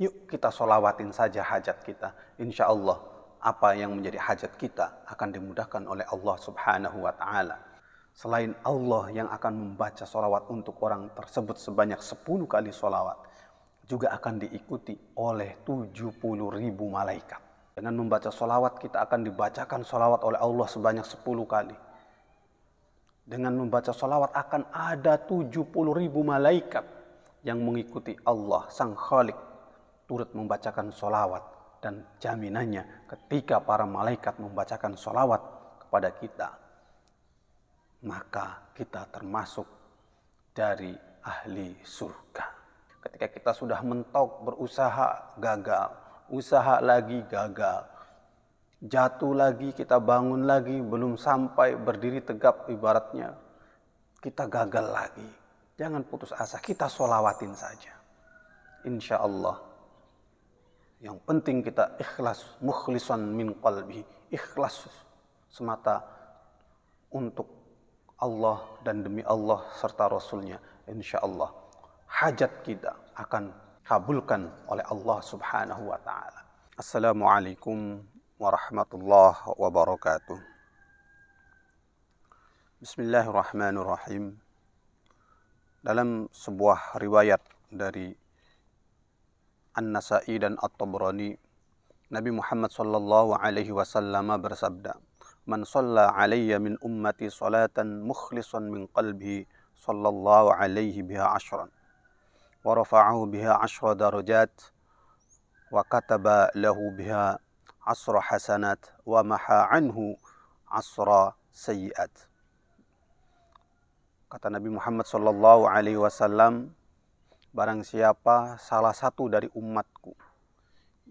Yuk kita sholawatin saja hajat kita. Insya Allah apa yang menjadi hajat kita akan dimudahkan oleh Allah Subhanahu wa ta'ala. Selain Allah yang akan membaca sholawat untuk orang tersebut sebanyak 10 kali sholawat, juga akan diikuti oleh 70.000 malaikat. Dengan membaca sholawat kita akan dibacakan sholawat oleh Allah sebanyak 10 kali. Dengan membaca sholawat akan ada 70.000 malaikat yang mengikuti Allah Sang Khalik turut membacakan sholawat. Dan jaminannya ketika para malaikat membacakan sholawat kepada kita, maka kita termasuk dari ahli surga. Ketika kita sudah mentok, berusaha gagal, usaha lagi gagal, jatuh lagi, kita bangun lagi, belum sampai berdiri tegap ibaratnya, kita gagal lagi. Jangan putus asa, kita sholawatin saja. Insya Allah. Yang penting kita ikhlas, mukhlisan min qalbi, ikhlas semata untuk Allah dan demi Allah serta Rasulnya. Insya Allah hajat kita akan kabulkan oleh Allah Subhanahu wa ta'ala. Assalamualaikum warahmatullahi wabarakatuh. Bismillahirrahmanirrahim. Dalam sebuah riwayat dari An-Nasa'i dan At-Tabrani, Nabi Muhammad sallallahu alaihi wasallam bersabda, "Man shalla alayya min ummati salatan mukhlishan min qalbihi sallallahu alaihi biha ashran wa rafa'ahu biha 10 darajat wa kataba lahu biha 10 hasanat wa maha anhu 10 sayyi'at." Kata Nabi Muhammad sallallahu alaihi wasallam, barang siapa salah satu dari umatku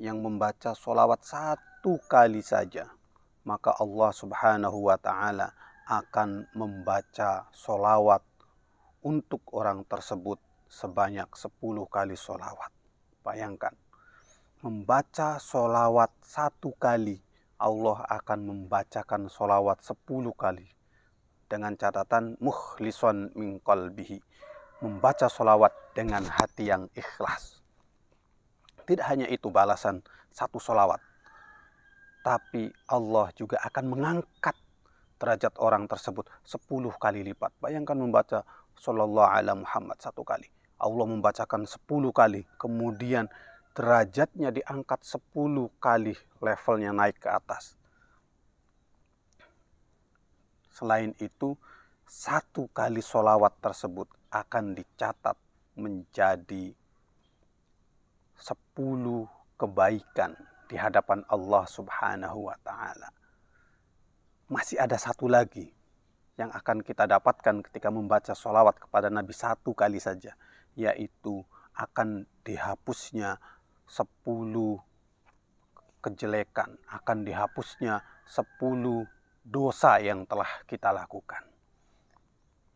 yang membaca sholawat 1 kali saja, maka Allah Subhanahu wa ta'ala akan membaca sholawat untuk orang tersebut sebanyak 10 kali sholawat. Bayangkan, membaca sholawat 1 kali, Allah akan membacakan sholawat 10 kali. Dengan catatan mukhlisan min qalbihi, membaca sholawat dengan hati yang ikhlas. Tidak hanya itu balasan 1 sholawat, tapi Allah juga akan mengangkat derajat orang tersebut 10 kali lipat. Bayangkan membaca Sallallahu ala Muhammad 1 kali, Allah membacakan 10 kali, kemudian derajatnya diangkat 10 kali, levelnya naik ke atas. Selain itu, 1 kali sholawat tersebut akan dicatat menjadi 10 kebaikan di hadapan Allah Subhanahu wa ta'ala. Masih ada 1 lagi yang akan kita dapatkan ketika membaca sholawat kepada Nabi 1 kali saja, yaitu akan dihapusnya 10 kejelekan, akan dihapusnya 10 dosa yang telah kita lakukan.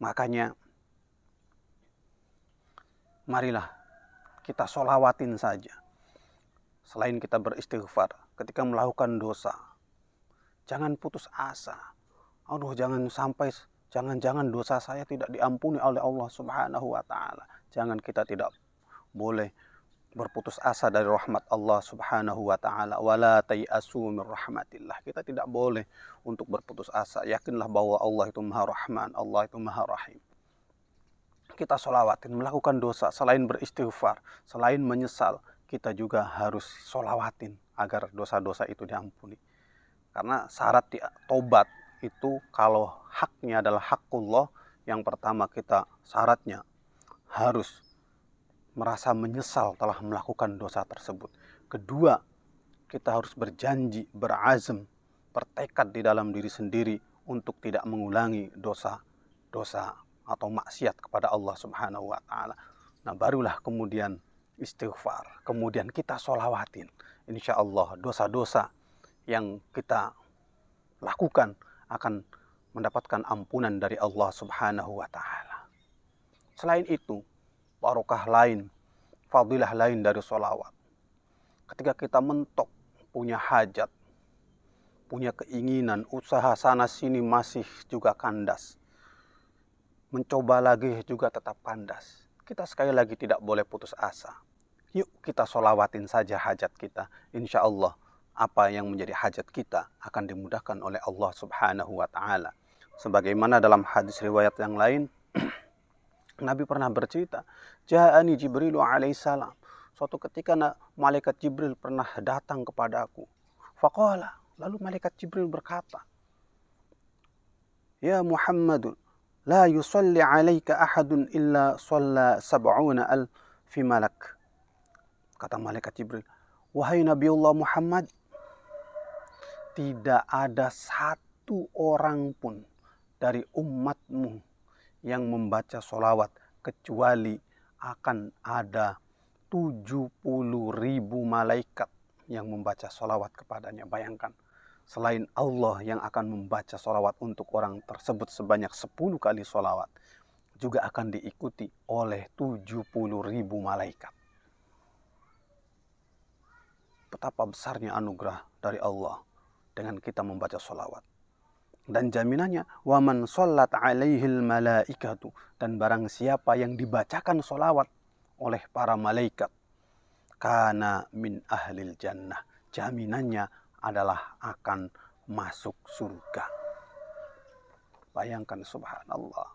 Makanya marilah kita sholawatin saja. Selain kita beristighfar ketika melakukan dosa, jangan putus asa. Aduh, jangan dosa saya tidak diampuni oleh Allah Subhanahu wa ta'ala. Jangan, kita tidak boleh berputus asa dari rahmat Allah Subhanahu wa ta'ala. Wala tay'asu min rahmatillah. Kita tidak boleh untuk berputus asa. Yakinlah bahwa Allah itu Maha Rahman, Allah itu Maha Rahim. Kita sholawatin, melakukan dosa, selain beristighfar, selain menyesal, kita juga harus sholawatin agar dosa-dosa itu diampuni. Karena syarat tobat itu, kalau haknya adalah hakullah, yang pertama kita syaratnya harus merasa menyesal telah melakukan dosa tersebut. Kedua, kita harus berjanji, berazam, bertekad di dalam diri sendiri untuk tidak mengulangi dosa-dosa atau maksiat kepada Allah Subhanahu wa ta'ala. Nah, barulah kemudian istighfar, kemudian kita sholawatin. Insya Allah dosa-dosa yang kita lakukan akan mendapatkan ampunan dari Allah Subhanahu wa ta'ala. Selain itu, barokah lain, fadilah lain dari sholawat. Ketika kita mentok, punya hajat, punya keinginan, usaha sana sini masih juga kandas, mencoba lagi juga tetap kandas, kita sekali lagi tidak boleh putus asa. Yuk kita sholawatin saja hajat kita. Insya Allah apa yang menjadi hajat kita akan dimudahkan oleh Allah Subhanahu wa Ta'ala. Sebagaimana dalam hadis riwayat yang lain, Nabi pernah bercerita, Ja'ani Jibril alaihissalam. Suatu ketika malaikat Jibril pernah datang kepadaku. Faqala, lalu malaikat Jibril berkata, Ya Muhammadun, la yusalli alaika ahadun illa salla sab'una alfi malak. Kata malaikat Jibril, wahai Nabiullah Muhammad, tidak ada satu orang pun dari umatmu yang membaca sholawat kecuali akan ada 70.000 malaikat yang membaca sholawat kepadanya. Bayangkan, selain Allah yang akan membaca sholawat untuk orang tersebut sebanyak 10 kali sholawat, juga akan diikuti oleh 70.000 malaikat. Betapa besarnya anugerah dari Allah dengan kita membaca sholawat. Dan jaminannya, waman shollat alaihil malaikatu, dan barang siapa yang dibacakan sholawat oleh para malaikat, kana min ahlil jannah, jaminannya adalah akan masuk surga. Bayangkan, subhanallah,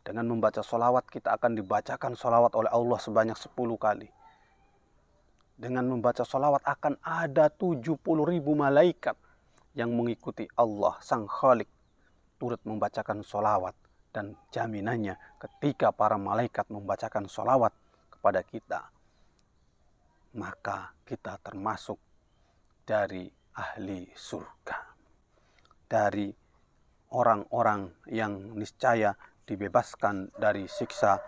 dengan membaca sholawat kita akan dibacakan sholawat oleh Allah sebanyak 10 kali. Dengan membaca sholawat akan ada 70.000 malaikat yang mengikuti Allah Sang Khalik turut membacakan sholawat. Dan jaminannya ketika para malaikat membacakan sholawat kepada kita, maka kita termasuk dari ahli surga, dari orang-orang yang niscaya dibebaskan dari siksa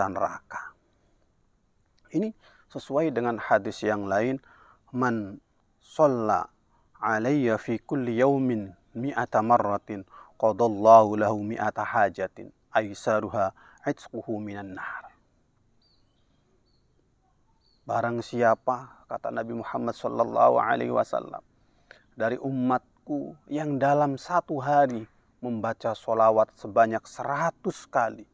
neraka. Ini sesuai dengan hadis yang lain, man shalla alayya fi kulli yawmin mi'ata marratin qadallahu lahu mi'ata hajatin aisaruha itquhu minan nar. Barang siapa, kata Nabi Muhammad SAW, dari umatku yang dalam satu hari membaca sholawat sebanyak 100 kali,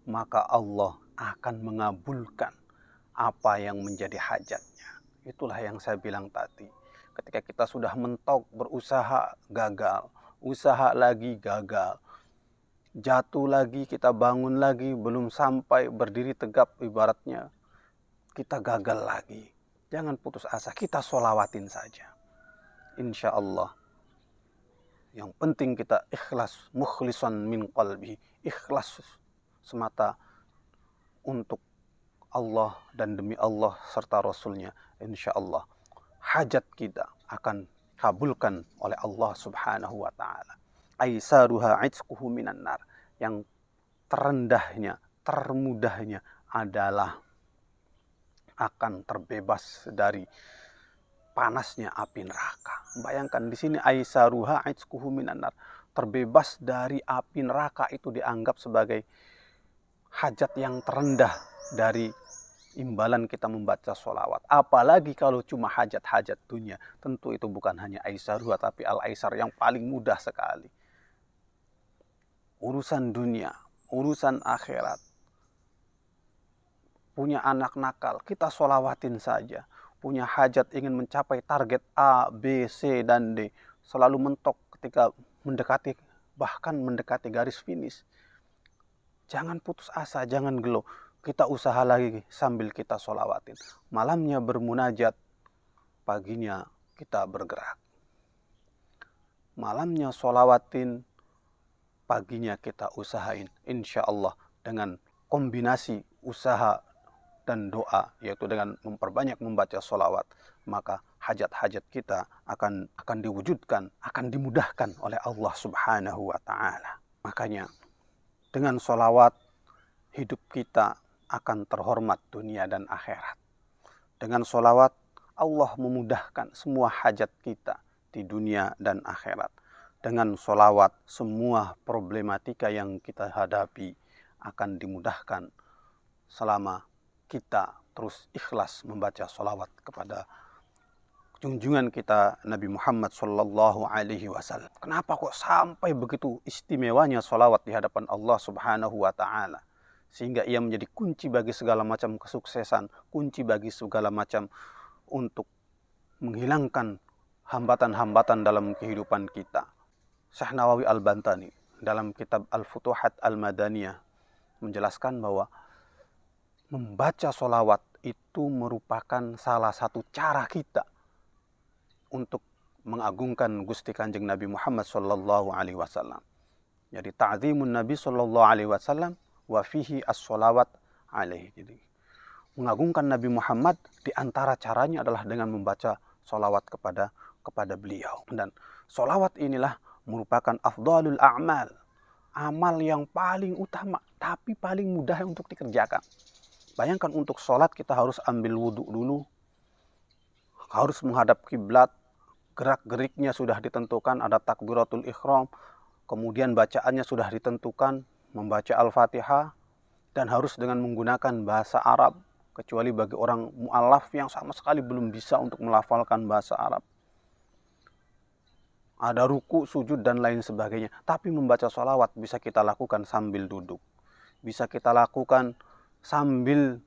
maka Allah akan mengabulkan apa yang menjadi hajatnya. Itulah yang saya bilang tadi. Ketika kita sudah mentok, berusaha gagal, usaha lagi gagal, jatuh lagi, kita bangun lagi, belum sampai berdiri tegap ibaratnya, kita gagal lagi. Jangan putus asa, kita sholawatin saja. Insya Allah. Yang penting kita ikhlas, mukhlisan min qalbi, ikhlas semata untuk Allah dan demi Allah serta Rasulnya. Insya Allah hajat kita akan kabulkan oleh Allah Subhanahu wa Ta'ala. Aisaruha itquhu minan nar. Yang terendahnya, termudahnya adalah akan terbebas dari panasnya api neraka. Bayangkan di sini aisaruha itquhu minan nar. Terbebas dari api neraka itu dianggap sebagai hajat yang terendah dari imbalan kita membaca sholawat. Apalagi kalau cuma hajat-hajat dunia. Tentu itu bukan hanya aisaruha, tapi al-aisar yang paling mudah sekali. Urusan dunia, urusan akhirat. Punya anak nakal, kita sholawatin saja. Punya hajat ingin mencapai target A, B, C, dan D. Selalu mentok ketika mendekati, bahkan mendekati garis finish. Jangan putus asa, jangan geluh. Kita usaha lagi sambil kita sholawatin. Malamnya bermunajat, paginya kita bergerak. Malamnya sholawatin, paginya kita usahain. Insya Allah dengan kombinasi usaha dan doa, yaitu dengan memperbanyak membaca sholawat, maka hajat-hajat kita akan diwujudkan, akan dimudahkan oleh Allah Subhanahu wa Ta'ala. Makanya dengan sholawat hidup kita akan terhormat dunia dan akhirat. Dengan sholawat Allah memudahkan semua hajat kita di dunia dan akhirat. Dengan sholawat semua problematika yang kita hadapi akan dimudahkan selama kita terus ikhlas membaca sholawat kepada junjungan kita Nabi Muhammad Sallallahu Alaihi Wasallam. Kenapa kok sampai begitu istimewanya sholawat di hadapan Allah Subhanahu Wa Taala? sehingga ia menjadi kunci bagi segala macam kesuksesan, kunci bagi segala macam untuk menghilangkan hambatan-hambatan dalam kehidupan kita. Syekh Nawawi Al-Bantani dalam kitab Al-Futuhat Al-Madaniyah menjelaskan bahwa membaca sholawat itu merupakan salah satu cara kita untuk mengagungkan Gusti Kanjeng Nabi Muhammad sallallahu alaihi wasallam. Jadi ta'zimun Nabi sallallahu alaihi wasallam wa fihi as-sholawat alaihi. Jadi mengagungkan Nabi Muhammad di antara caranya adalah dengan membaca sholawat kepada beliau. Dan sholawat inilah merupakan afdalul a'mal, amal yang paling utama tapi paling mudah untuk dikerjakan. Bayangkan untuk sholat kita harus ambil wudhu dulu, harus menghadap kiblat, gerak-geriknya sudah ditentukan, ada takbiratul ihram, kemudian bacaannya sudah ditentukan, membaca Al-Fatihah, dan harus dengan menggunakan bahasa Arab, kecuali bagi orang mu'alaf yang sama sekali belum bisa untuk melafalkan bahasa Arab. Ada ruku, sujud, dan lain sebagainya. Tapi membaca sholawat bisa kita lakukan sambil duduk. Bisa kita lakukan sambil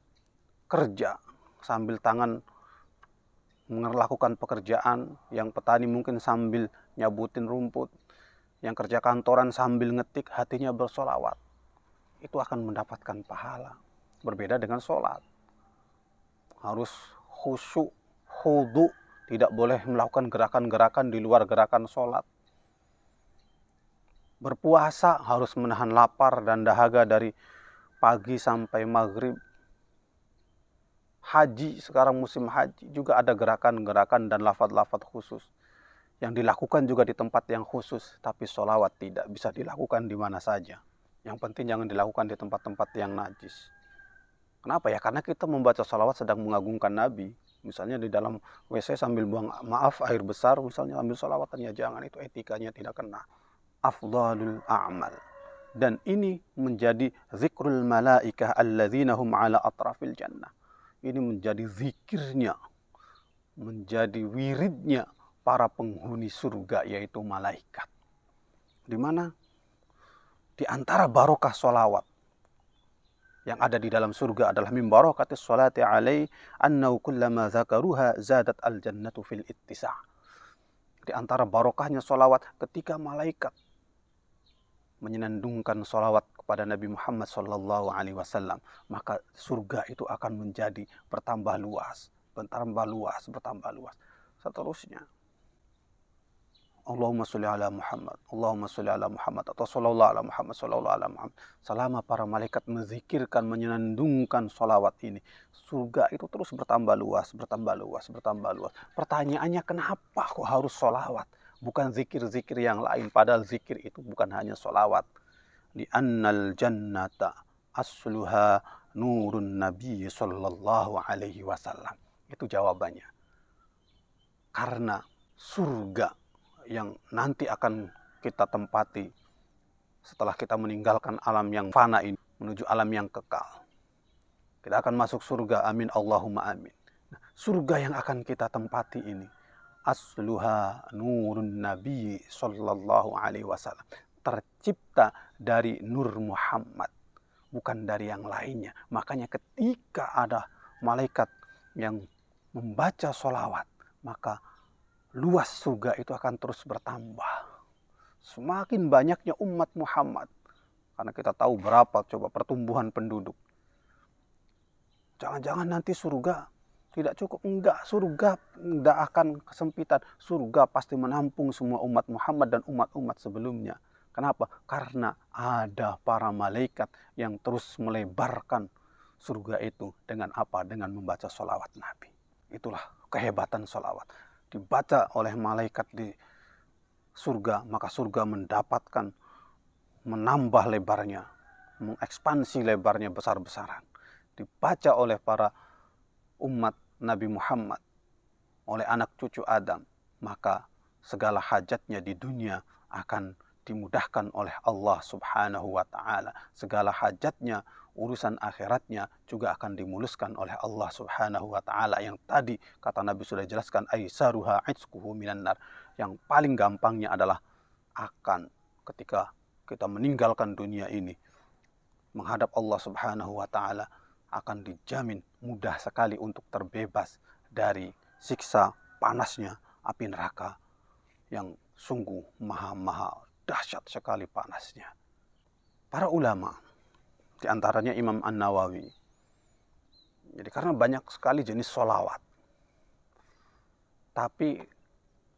kerja, sambil tangan melakukan pekerjaan. Yang petani mungkin sambil nyabutin rumput, yang kerja kantoran sambil ngetik, hatinya bersolawat. Itu akan mendapatkan pahala. Berbeda dengan sholat. Harus khusyuk, khudu, tidak boleh melakukan gerakan-gerakan di luar gerakan sholat. Berpuasa harus menahan lapar dan dahaga dari pagi sampai maghrib. Haji, sekarang musim haji, juga ada gerakan-gerakan dan lafaz-lafaz khusus yang dilakukan juga di tempat yang khusus, tapi sholawat tidak bisa dilakukan di mana saja. Yang penting jangan dilakukan di tempat-tempat yang najis. Kenapa ya? Karena kita membaca sholawat sedang mengagungkan Nabi. Misalnya di dalam WC sambil buang air besar, misalnya ambil sholawatan, ya jangan, itu etikanya tidak kena. Afdalul a'mal. Dan ini menjadi zikrul malaikah alladzina hum ala atrafil jannah. Ini menjadi zikirnya, menjadi wiridnya para penghuni surga, yaitu malaikat. Di mana? Di antara barokah sholawat yang ada di dalam surga adalah min barakatis sholati alaihi annahu kullama zakaruha zadat al-jannatu fil ittisa'. Di antara barokahnya sholawat, ketika malaikat menyenandungkan sholawat kepada Nabi Muhammad sallallahu alaihi wasallam, maka surga itu akan menjadi bertambah luas, bertambah luas, bertambah luas. Seterusnya, Allahumma sholli ala Muhammad, Allahumma sholli ala Muhammad, atau sallallahu ala Muhammad, sallallahu ala Muhammad. Selama para malaikat menzikirkan, menyenandungkan sholawat ini, surga itu terus bertambah luas, bertambah luas, bertambah luas. Pertanyaannya, kenapa kok harus sholawat? Bukan zikir-zikir yang lain, padahal zikir itu bukan hanya sholawat. Li'annal jannata asluha nurun nabi sallallahu alaihi wasallam. Itu jawabannya. Karena surga yang nanti akan kita tempati setelah kita meninggalkan alam yang fana ini menuju alam yang kekal. Kita akan masuk surga, amin Allahumma amin. Nah, surga yang akan kita tempati ini asluha nurun nabi sallallahu alaihi wasallam, tercipta dari nur Muhammad, bukan dari yang lainnya. Makanya ketika ada malaikat yang membaca sholawat, maka luas surga itu akan terus bertambah. Semakin banyaknya umat Muhammad. Karena kita tahu berapa coba pertumbuhan penduduk. Jangan-jangan nanti surga tidak cukup. Enggak, surga tidak akan kesempitan. Surga pasti menampung semua umat Muhammad dan umat-umat sebelumnya. Kenapa? Karena ada para malaikat yang terus melebarkan surga itu. Dengan apa? Dengan membaca sholawat Nabi. Itulah kehebatan sholawat. Dibaca oleh malaikat di surga, maka surga mendapatkan, menambah lebarnya, mengekspansi lebarnya besar-besaran. Dibaca oleh para umat Nabi Muhammad, oleh anak cucu Adam, maka segala hajatnya di dunia akan dimudahkan oleh Allah subhanahu wa ta'ala. Segala hajatnya, urusan akhiratnya juga akan dimuluskan oleh Allah subhanahu wa ta'ala. Yang tadi kata Nabi sudah jelaskan, aisaruha itsquhu minan nar. Yang paling gampangnya adalah akan ketika kita meninggalkan dunia ini, menghadap Allah Subhanahu wa Ta'ala akan dijamin mudah sekali untuk terbebas dari siksa panasnya api neraka yang sungguh maha dahsyat sekali panasnya. Para ulama, di antaranya Imam An-Nawawi, jadi karena banyak sekali jenis sholawat, tapi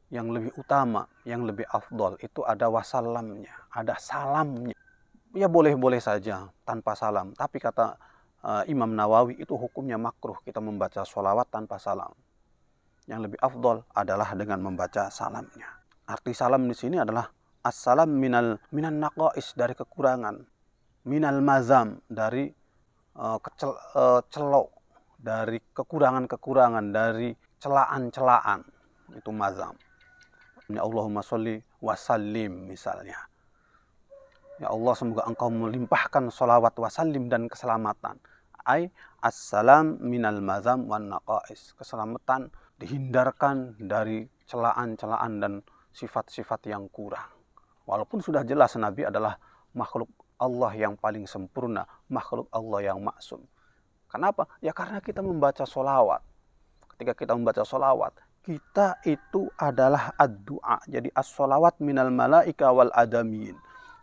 yang lebih utama, yang lebih afdol itu ada wasalamnya, ada salamnya. Ya boleh-boleh saja tanpa salam, tapi kata Imam Nawawi itu hukumnya makruh kita membaca sholawat tanpa salam. Yang lebih afdol adalah dengan membaca salamnya. Arti salam di sini adalah assalam minan naqais, dari kekurangan, minal mazam, dari celok, dari kekurangan-kekurangan, dari celaan-celaan, itu mazam. Ya Allahumma sholli wasallim misalnya. Ya Allah, semoga engkau melimpahkan sholawat wasallim dan keselamatan. Ay assalam minal mazam wan naqais. Keselamatan dihindarkan dari celaan-celaan dan sifat-sifat yang kurang. Walaupun sudah jelas Nabi adalah makhluk Allah yang paling sempurna, makhluk Allah yang maksum. Kenapa? Ya karena kita membaca sholawat. Ketika kita membaca sholawat, kita itu adalah ad-du'a. Jadi as-sholawat minal malaika wal adamin.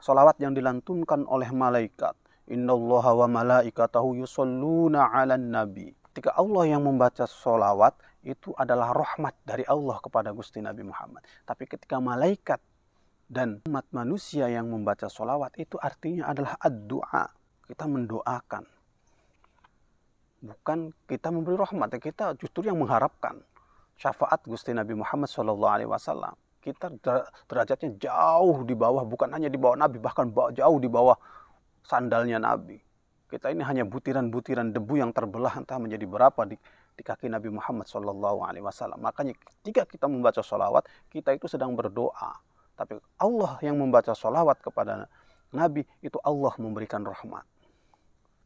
Sholawat yang dilantunkan oleh malaikat. Innallaha wa malaikatahu yusholluna 'alan nabi. Ketika Allah yang membaca sholawat, itu adalah rahmat dari Allah kepada Gusti Nabi Muhammad. Tapi ketika malaikat dan umat manusia yang membaca sholawat, itu artinya adalah ad-du'a. Kita mendoakan. Bukan kita memberi rahmat, kita justru yang mengharapkan syafaat Gusti Nabi Muhammad SAW. Kita derajatnya jauh di bawah, bukan hanya di bawah Nabi, bahkan jauh di bawah sandalnya Nabi. Kita ini hanya butiran-butiran debu yang terbelah entah menjadi berapa di kaki Nabi Muhammad SAW. Makanya ketika kita membaca sholawat, kita itu sedang berdoa. Tapi Allah yang membaca sholawat kepada Nabi, itu Allah memberikan rahmat.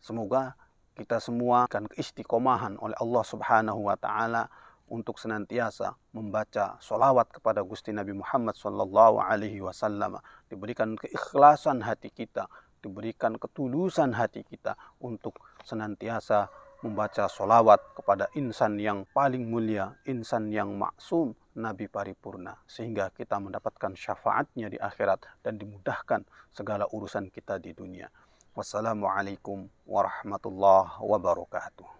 Semoga kita semua akan keistiqomahan oleh Allah Subhanahu wa Ta'ala untuk senantiasa membaca sholawat kepada Gusti Nabi Muhammad SAW. Diberikan keikhlasan hati kita, diberikan ketulusan hati kita untuk senantiasa membaca sholawat kepada insan yang paling mulia, insan yang maksum, Nabi paripurna, sehingga kita mendapatkan syafaatnya di akhirat dan dimudahkan segala urusan kita di dunia. Wassalamualaikum warahmatullahi wabarakatuh.